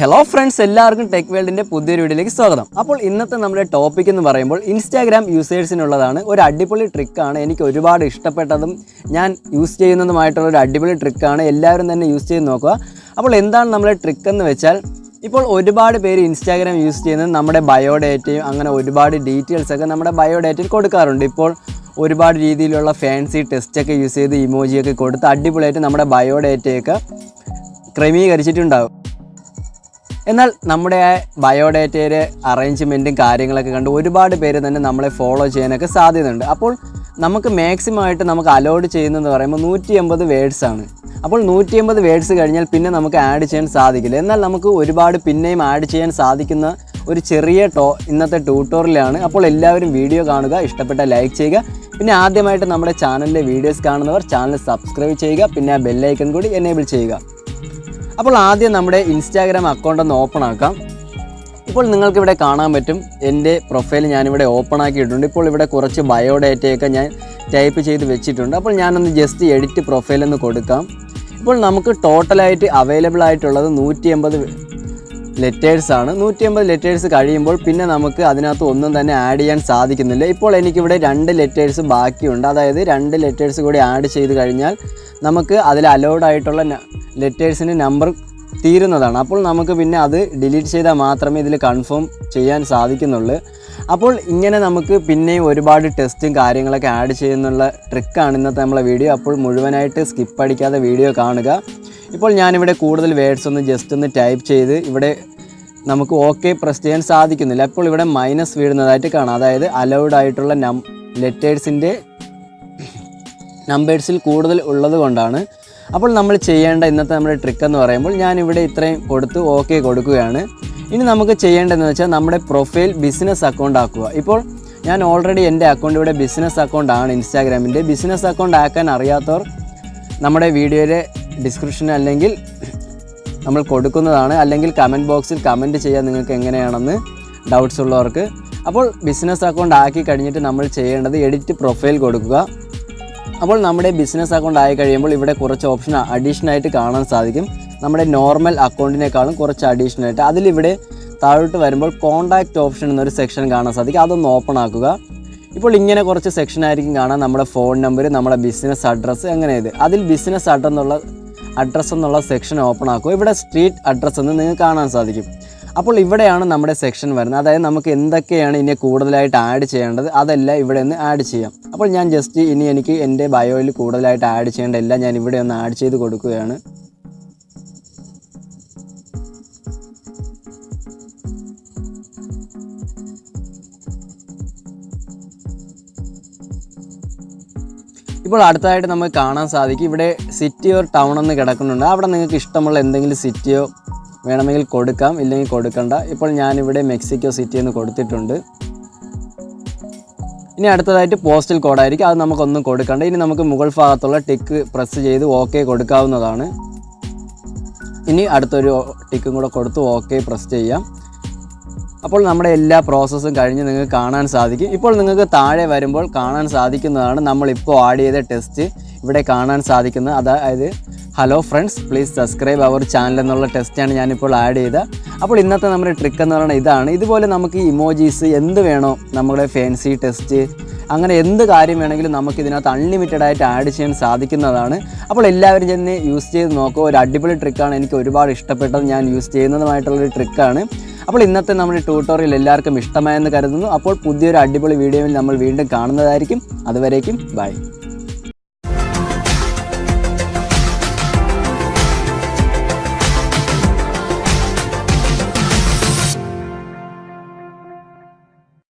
Hello friends, എല്ലാവർക്കും tech വേൾഡിൻ്റെ പുതിയൊരു വീഡിയോയിലേക്ക് സ്വാഗതം. അപ്പോൾ ഇന്നത്തെ നമ്മുടെ ടോപ്പിക് എന്ന് പറയുമ്പോൾ ഇൻസ്റ്റാഗ്രാം യൂസേഴ്സിനുള്ളതാണ്. ഒരു അടിപൊളി ട്രിക്കാണ്, എനിക്ക് ഒരുപാട് ഇഷ്ടപ്പെട്ടതും ഞാൻ യൂസ് ചെയ്യുന്നതുമായിട്ടുള്ള ഒരു അടിപൊളി ട്രിക്കാണ്. എല്ലാവരും തന്നെ യൂസ് ചെയ്ത് നോക്കുക. അപ്പോൾ എന്താണ് നമ്മുടെ ട്രിക്ക് എന്ന് വെച്ചാൽ, ഇപ്പോൾ ഒരുപാട് പേര് ഇൻസ്റ്റാഗ്രാം യൂസ് ചെയ്യുന്നത് നമ്മുടെ ബയോഡേറ്റയും അങ്ങനെ ഒരുപാട് ഡീറ്റെയിൽസൊക്കെ നമ്മുടെ ബയോഡേറ്റയിൽ കൊടുക്കാറുണ്ട്. ഇപ്പോൾ ഒരുപാട് രീതിയിലുള്ള ഫാൻസി ടെസ്റ്റൊക്കെ യൂസ് ചെയ്ത് ഇമോജിയൊക്കെ കൊടുത്ത് അടിപൊളിയായിട്ട് നമ്മുടെ ബയോഡേറ്റയൊക്കെ ക്രമീകരിച്ചിട്ടുണ്ടാകും. എന്നാൽ നമ്മുടെ ബയോഡേറ്റയുടെ അറേഞ്ച്മെൻറ്റും കാര്യങ്ങളൊക്കെ കണ്ട് ഒരുപാട് പേര് തന്നെ നമ്മളെ ഫോളോ ചെയ്യാനൊക്കെ സാധ്യതയുണ്ട്. അപ്പോൾ നമുക്ക് മാക്സിമം ആയിട്ട് നമുക്ക് അലോഡ് ചെയ്യുന്നതെന്ന് പറയുമ്പോൾ 180 വേർഡ്സാണ്. അപ്പോൾ 180 വേർഡ്സ് കഴിഞ്ഞാൽ പിന്നെ നമുക്ക് ആഡ് ചെയ്യാൻ സാധിക്കില്ല. എന്നാൽ നമുക്ക് ഒരുപാട് പിന്നെയും ആഡ് ചെയ്യാൻ സാധിക്കുന്ന ഒരു ചെറിയ ഇന്നത്തെ ട്യൂട്ടോറിയലാണ്. അപ്പോൾ എല്ലാവരും വീഡിയോ കാണുക, ഇഷ്ടപ്പെട്ട ലൈക്ക് ചെയ്യുക. പിന്നെ ആദ്യമായിട്ട് നമ്മുടെ ചാനലിലെ വീഡിയോസ് കാണുന്നവർ ചാനൽ സബ്സ്ക്രൈബ് ചെയ്യുക, പിന്നെ ആ ബെല്ലൈക്കൺ കൂടി എനേബിൾ ചെയ്യുക. അപ്പോൾ ആദ്യം നമ്മുടെ ഇൻസ്റ്റാഗ്രാം അക്കൗണ്ട് ഒന്ന് ഓപ്പൺ ആക്കാം. ഇപ്പോൾ നിങ്ങൾക്കിവിടെ കാണാൻ പറ്റും, എൻ്റെ പ്രൊഫൈൽ ഞാനിവിടെ ഓപ്പൺ ആക്കിയിട്ടുണ്ട്. ഇപ്പോൾ ഇവിടെ കുറച്ച് ബയോഡേറ്റയൊക്കെ ഞാൻ ടൈപ്പ് ചെയ്ത് വെച്ചിട്ടുണ്ട്. അപ്പോൾ ഞാനൊന്ന് ജസ്റ്റ് എഡിറ്റ് പ്രൊഫൈൽ എന്ന് കൊടുക്കാം. ഇപ്പോൾ നമുക്ക് ടോട്ടലായിട്ട് അവൈലബിൾ ആയിട്ടുള്ളത് 180 ലെറ്റേഴ്സാണ്. 180 ലെറ്റേഴ്സ് കഴിയുമ്പോൾ പിന്നെ നമുക്ക് അതിനകത്ത് ഒന്നും തന്നെ ആഡ് ചെയ്യാൻ സാധിക്കുന്നില്ല. ഇപ്പോൾ എനിക്കിവിടെ 2 ലെറ്റേഴ്സ് ബാക്കിയുണ്ട്. അതായത് 2 ലെറ്റേഴ്സ് കൂടി ആഡ് ചെയ്ത് കഴിഞ്ഞാൽ നമുക്ക് അതിൽ അലൗഡ് ആയിട്ടുള്ള ലെറ്റേഴ്സിൻ്റെ നമ്പർ തീരുന്നതാണ്. അപ്പോൾ നമുക്ക് പിന്നെ അത് ഡിലീറ്റ് ചെയ്താൽ മാത്രമേ ഇതിൽ കൺഫേം ചെയ്യാൻ സാധിക്കുന്നുള്ളൂ. അപ്പോൾ ഇങ്ങനെ നമുക്ക് പിന്നെയും ഒരുപാട് ടെസ്റ്റും കാര്യങ്ങളൊക്കെ ആഡ് ചെയ്യുന്നുള്ള ട്രിക്കാണ് ഇന്നത്തെ നമ്മളെ വീഡിയോ. അപ്പോൾ മുഴുവനായിട്ട് സ്കിപ്പ് അടിക്കാതെ വീഡിയോ കാണുക. ഇപ്പോൾ ഞാനിവിടെ കൂടുതൽ വേർഡ്സ് ഒന്ന് ജസ്റ്റ് ഒന്ന് ടൈപ്പ് ചെയ്ത് ഇവിടെ നമുക്ക് ഓക്കെ പ്രസ് ചെയ്യാൻ സാധിക്കുന്നില്ല. അപ്പോൾ ഇവിടെ മൈനസ് വീഴുന്നതായിട്ട് കാണാം. അതായത് അലൗഡ് ആയിട്ടുള്ള ലെറ്റേഴ്സിൻ്റെ നമ്പേഴ്സിൽ കൂടുതൽ ഉള്ളത് കൊണ്ടാണ്. അപ്പോൾ നമ്മൾ ചെയ്യേണ്ട ഇന്നത്തെ നമ്മുടെ ട്രിക്ക് എന്ന് പറയുമ്പോൾ ഞാനിവിടെ ഇത്രയും കൊടുത്ത് ഓക്കെ കൊടുക്കുകയാണ്. ഇനി നമുക്ക് ചെയ്യേണ്ടതെന്ന് വെച്ചാൽ നമ്മുടെ പ്രൊഫൈൽ ബിസിനസ് അക്കൗണ്ട് ആക്കുക. ഇപ്പോൾ ഞാൻ ഓൾറെഡി എൻ്റെ അക്കൗണ്ട് ഇവിടെ ബിസിനസ് അക്കൗണ്ട് ആണ്, ഇൻസ്റ്റാഗ്രാമിൻ്റെ. ബിസിനസ് അക്കൗണ്ട് ആക്കാൻ അറിയാത്തവർ നമ്മുടെ വീഡിയോയിലെ ഡിസ്ക്രിപ്ഷൻ അല്ലെങ്കിൽ നമ്മൾ കൊടുക്കുന്നതാണ്, അല്ലെങ്കിൽ കമൻറ്റ് ബോക്സിൽ കമൻറ്റ് ചെയ്യാൻ നിങ്ങൾക്ക് എങ്ങനെയാണെന്ന് ഡൗട്ട്സ് ഉള്ളവർക്ക്. അപ്പോൾ ബിസിനസ് അക്കൗണ്ട് ആക്കി കഴിഞ്ഞിട്ട് നമ്മൾ ചെയ്യേണ്ടത് എഡിറ്റ് പ്രൊഫൈൽ കൊടുക്കുക. അപ്പോൾ നമ്മുടെ ബിസിനസ് അക്കൗണ്ട് ആയി കഴിയുമ്പോൾ ഇവിടെ കുറച്ച് ഓപ്ഷൻ അഡീഷണലായിട്ട് കാണാൻ സാധിക്കും. നമ്മുടെ നോർമൽ അക്കൗണ്ടിനേക്കാളും കുറച്ച് അഡീഷണലായിട്ട് അതിലിവിടെ താഴോട്ട് വരുമ്പോൾ കോൺടാക്റ്റ് ഓപ്ഷൻ എന്നൊരു സെക്ഷൻ കാണാൻ സാധിക്കും. അതൊന്ന് ഓപ്പൺ ആക്കുക. ഇപ്പോൾ ഇങ്ങനെ കുറച്ച് സെക്ഷൻ ആയിരിക്കും കാണാൻ. നമ്മുടെ ഫോൺ നമ്പർ, നമ്മുടെ ബിസിനസ് അഡ്രസ്സ്, അങ്ങനെ ഇത് അതിൽ ബിസിനസ് അഡ്രസ്സ് എന്നുള്ള സെക്ഷൻ ഓപ്പൺ ആക്കുക. ഇവിടെ സ്ട്രീറ്റ് അഡ്രസ്സ് എന്ന് നിങ്ങൾക്ക് കാണാൻ സാധിക്കും. അപ്പോൾ ഇവിടെയാണ് നമ്മുടെ സെക്ഷൻ വരുന്നത്. അതായത് നമുക്ക് എന്തൊക്കെയാണ് ഇനി കൂടുതലായിട്ട് ആഡ് ചെയ്യേണ്ടത് അതെല്ലാം ഇവിടെ ഒന്ന് ആഡ് ചെയ്യാം. അപ്പോൾ ഞാൻ ജസ്റ്റ് ഇനി എനിക്ക് എൻ്റെ ബയോയിൽ കൂടുതലായിട്ട് ആഡ് ചെയ്യേണ്ട എല്ലാം ഞാൻ ഇവിടെ ഒന്ന് ആഡ് ചെയ്ത് കൊടുക്കുകയാണ്. ഇപ്പോൾ അടുത്തതായിട്ട് നമുക്ക് കാണാൻ സാധിക്കും, ഇവിടെ സിറ്റിയോ ടൗൺ എന്ന് കിടക്കുന്നുണ്ട്. അവിടെ നിങ്ങൾക്ക് ഇഷ്ടമുള്ള എന്തെങ്കിലും സിറ്റിയോ വേണമെങ്കിൽ കൊടുക്കാം, ഇല്ലെങ്കിൽ കൊടുക്കണ്ട. ഇപ്പോൾ ഞാനിവിടെ മെക്സിക്കോ സിറ്റി എന്ന് കൊടുത്തിട്ടുണ്ട്. ഇനി അടുത്തതായിട്ട് പോസ്റ്റൽ കോഡായിരിക്കും, അത് നമുക്കൊന്നും കൊടുക്കണ്ട. ഇനി നമുക്ക് മുകൾ ഭാഗത്തുള്ള ടിക്ക് പ്രസ് ചെയ്ത് ഓക്കെ കൊടുക്കാവുന്നതാണ്. ഇനി അടുത്തൊരു ടിക്കും കൂടെ കൊടുത്ത് ഓക്കെ പ്രസ് ചെയ്യാം. അപ്പോൾ നമ്മുടെ എല്ലാ പ്രോസസ്സും കഴിഞ്ഞ് നിങ്ങൾക്ക് കാണാൻ സാധിക്കും. ഇപ്പോൾ നിങ്ങൾക്ക് താഴെ വരുമ്പോൾ കാണാൻ സാധിക്കുന്നതാണ് നമ്മളിപ്പോൾ ആഡ് ചെയ്ത ടെസ്റ്റ് ഇവിടെ കാണാൻ സാധിക്കുന്നത്. അതായത് hello friends, please subscribe our channel എന്നുള്ള ടെസ്റ്റാണ് ഞാനിപ്പോൾ ആഡ് ചെയ്തത്. അപ്പോൾ ഇന്നത്തെ നമ്മുടെ ട്രിക്ക് എന്ന് പറയുന്നത് ഇതാണ്. ഇതുപോലെ നമുക്ക് ഇമോജീസ് എന്ത് വേണോ, നമ്മുടെ ഫാൻസി ടെസ്റ്റ്, അങ്ങനെ എന്ത് കാര്യം വേണമെങ്കിലും നമുക്കിതിനകത്ത് അൺലിമിറ്റഡ് ആയിട്ട് ആഡ് ചെയ്യാൻ സാധിക്കുന്നതാണ്. അപ്പോൾ എല്ലാവരും തന്നെ യൂസ് ചെയ്ത് നോക്കുക. ഒരു അടിപൊളി ട്രിക്കാണ്, എനിക്ക് ഒരുപാട് ഇഷ്ടപ്പെട്ടത്, ഞാൻ യൂസ് ചെയ്യുന്നതുമായിട്ടുള്ളൊരു ട്രിക്കാണ്. അപ്പോൾ ഇന്നത്തെ നമ്മുടെ ട്യൂട്ടോറിയൽ എല്ലാവർക്കും ഇഷ്ടമായെന്ന് കരുതുന്നു. അപ്പോൾ പുതിയൊരു അടിപൊളി വീഡിയോയിൽ നമ്മൾ വീണ്ടും കാണുന്നതായിരിക്കും. അതുവരേക്കും ബൈ.